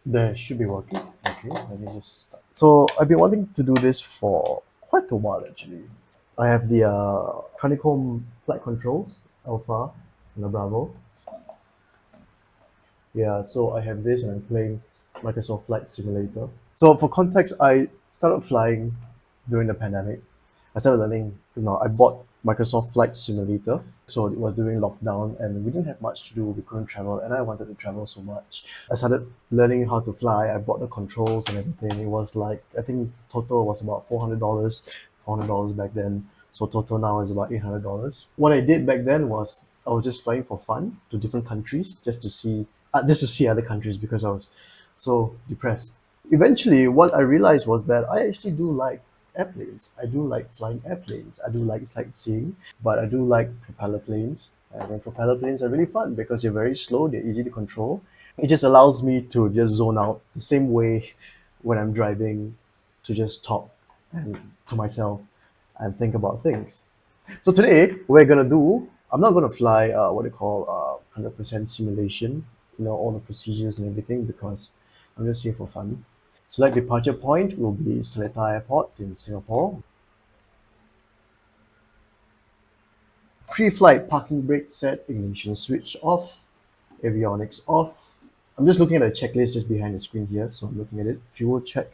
There should be working. Okay, let me just start. So I've been wanting to do this for quite a while actually. I have the honeycomb flight controls, Alpha and the Bravo. Yeah, so I have this and I'm playing Microsoft Flight Simulator. So for context, I started flying during the pandemic. I started learning, I bought Microsoft Flight Simulator. So it was during lockdown and we didn't have much to do. We couldn't travel and I wanted to travel so much. I started learning how to fly. I bought the controls and everything. It was like, I think total was about $400 back then. So total now is about $800. What I did back then was I was just flying for fun to different countries just to see other countries because I was so depressed. Eventually, what I realized was that I actually do like airplanes. I do like flying airplanes. I do like sightseeing, but I do like propeller planes. And then propeller planes are really fun because they're very slow, they're easy to control. It just allows me to just zone out the same way when I'm driving to just talk and to myself and think about things. So today we're gonna do. I'm not gonna fly what they call 100% simulation. All the procedures and everything because I'm just here for fun. Select departure point will be Seletar Airport in Singapore. Pre-flight parking brake set, ignition switch off, avionics off. I'm just looking at a checklist just behind the screen here, so I'm looking at it. Fuel check,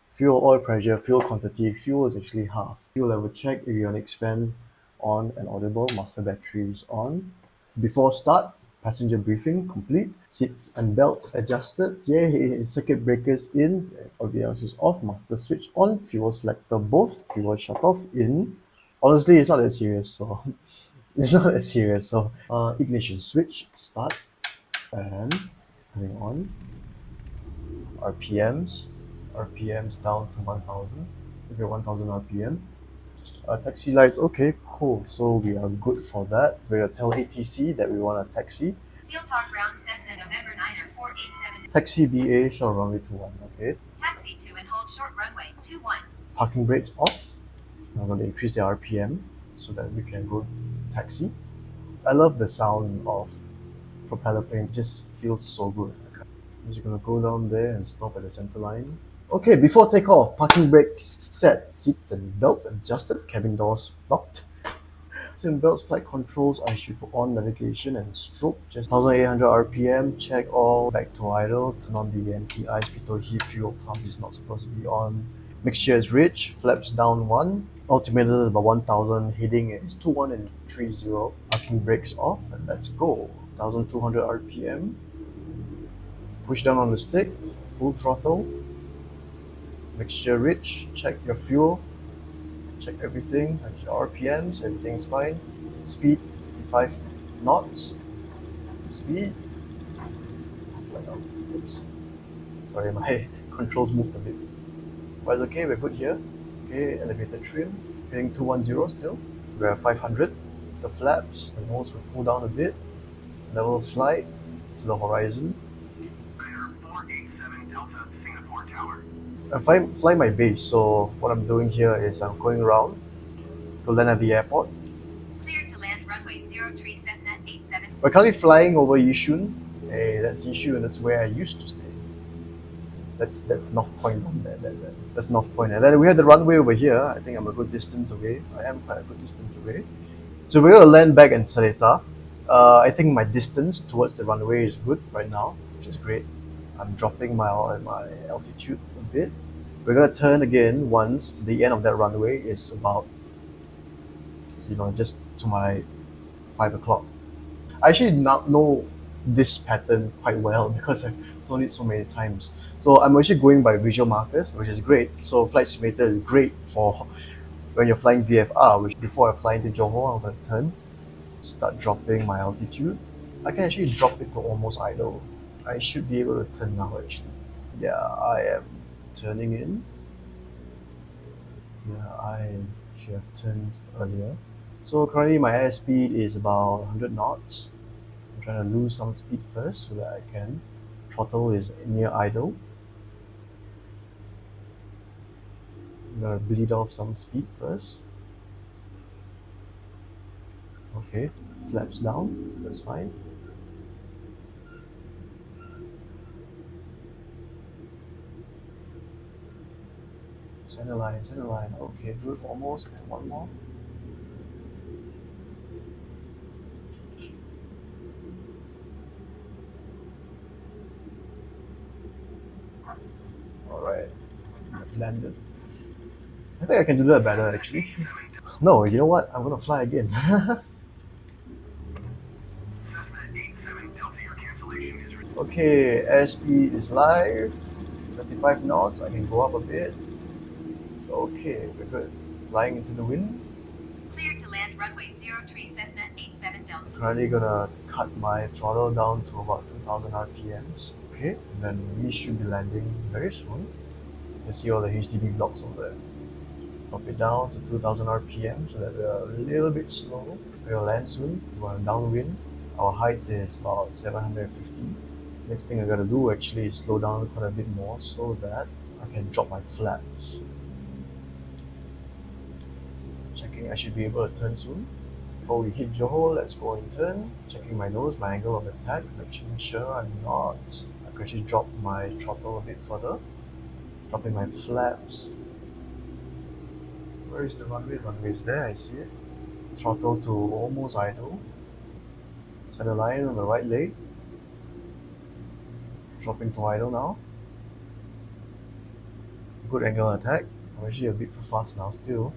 fuel oil pressure, fuel quantity. Fuel is actually half. Fuel level check, avionics fan on and audible, master batteries on. Before start, passenger briefing complete, seats and belts adjusted. Yay, circuit breakers in, avionics is off, master switch on, fuel selector both, fuel shut off in. Honestly, it's not that serious, so it's not that serious. So ignition switch, start, and turning on. RPMs, RPMs down to 1000. Okay, 1000 RPM. Taxi lights, okay, cool. So we are good for that. We'll tell ATC that we want a taxi. Seletar ground Cessna November 9er 487. Taxi BA, short runway 21, okay. Taxi to and hold short runway 21. Parking brakes off. I'm going to increase the RPM so that we can go taxi. I love the sound of propeller planes, it just feels so good. I'm just going to go down there and stop at the center line. Okay, before takeoff, parking brakes set, seats and belt adjusted, cabin doors locked. In belts, flight controls, I should put on navigation and stroke, just 1800 RPM, check all, back to idle, turn on the anti-ice pitot heat, fuel pump is not supposed to be on. Mixture is rich, flaps down 1, altimeter about 1000, heading is 2130, parking brakes off, and let's go. 1200 RPM, push down on the stick, full throttle, mixture rich, check your fuel, check everything, your RPMs, everything's fine. Speed 55 knots. Speed. Flight off. Oops. Sorry, my controls moved a bit. But it's okay, we're good here. Okay, elevator trim. Heading 210 still. We're at 500. The flaps, the nose will pull down a bit. Level flight to the horizon. Radar 487 Delta Singapore Tower. I'm flying my base, so what I'm doing here is I'm going around to land at the airport. Cleared to land runway 03 Cessna 87. We're currently flying over Yishun. Hey, that's Yishun, that's where I used to stay. That's North Point on there. That's North Point. And then we have the runway over here. I think I'm a good distance away. I am quite a good distance away. So we're gonna land back in Seletar. I think my distance towards the runway is good right now, which is great. I'm dropping my altitude a bit. We're gonna turn again once the end of that runway is about, just to my 5 o'clock. I actually not know this pattern quite well because I've flown it so many times. So I'm actually going by visual markers, which is great. So Flight Simulator is great for when you're flying VFR, which before I fly into Johor, I'm going to turn, start dropping my altitude. I can actually drop it to almost idle. I should be able to turn now actually. Yeah, I am turning in. Yeah, I should have turned earlier. So currently my airspeed is about 100 knots. I'm trying to lose some speed first so that I can. Throttle is near idle. I'm gonna bleed off some speed first. Okay, flaps down, that's fine. Center line, center line. Okay, good, almost. And one more. Alright, landed. I think I can do that better actually. No, you know what? I'm gonna fly again. Okay, airspeed is live. 25 knots. I can go up a bit. Okay, we're good. Flying into the wind. Cleared to land runway 03 Cessna 87 Delta. Currently gonna cut my throttle down to about 2000 RPMs. Okay, then we should be landing very soon. You can see all the HDB blocks over there. Drop it down to 2000 RPM so that we're a little bit slow. We'll land soon. We're downwind. Our height is about 750. Next thing I gotta do actually is slow down quite a bit more so that I can drop my flaps. Checking I should be able to turn soon. Before we hit Johor, let's go and turn. Checking my nose, my angle of attack, making sure I'm not. I can actually drop my throttle a bit further. Dropping my flaps. Where is the runway? Runway is there, I see it. Throttle to almost idle. Center line on the right leg. Dropping to idle now. Good angle attack. I'm actually a bit too fast now still.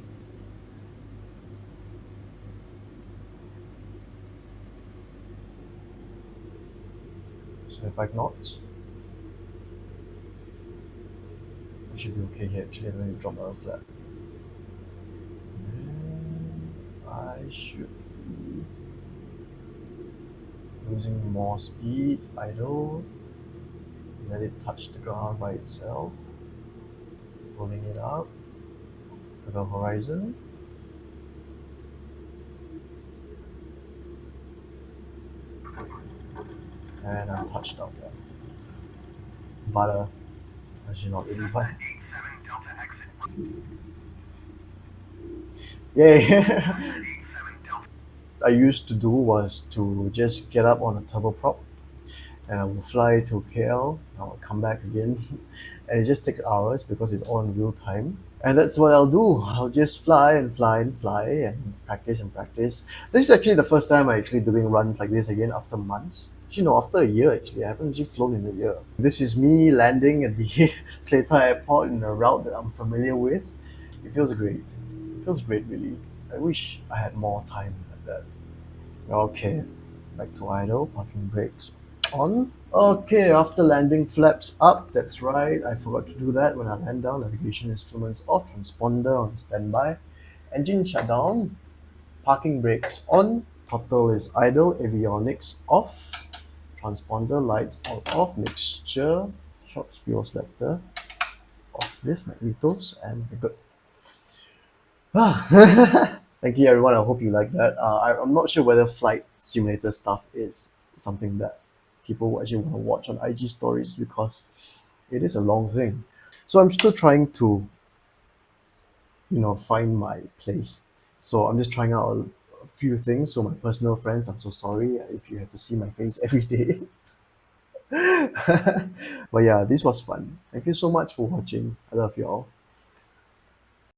So 5 knots. I should be okay here actually. I don't need to drop my flap. And I should be losing more speed, idle. Let it touch the ground by itself. Pulling it up to the horizon. And I'm touched down there. Butter. Actually not really butter. Yay! I used to do was to just get up on a turboprop and I will fly to KL. I will come back again, and it just takes hours because it's all in real time. And that's what I'll do. I'll just fly and fly and fly and practice and practice. This is actually the first time I'm actually doing runs like this again after months. Actually, no, after a year actually. I haven't actually flown in a year. This is me landing at the Seletar airport in a route that I'm familiar with. It feels great. It feels great, really. I wish I had more time like that. Okay, back to idle, parking brakes on. Okay, after landing, flaps up. That's right, I forgot to do that when I land down. Navigation instruments off, transponder on standby. Engine shut down, parking brakes on. Throttle is idle, avionics off. Transponder lights all off. Mixture, short fuel selector off this, magnetos, and we're good. Thank you, everyone. I hope you like that. I'm not sure whether flight simulator stuff is something that people actually want to watch on IG stories because it is a long thing. So I'm still trying to, find my place. So I'm just trying out a few things. So my personal friends, I'm so sorry if you have to see my face every day. But yeah, this was fun. Thank you so much for watching. I love you all.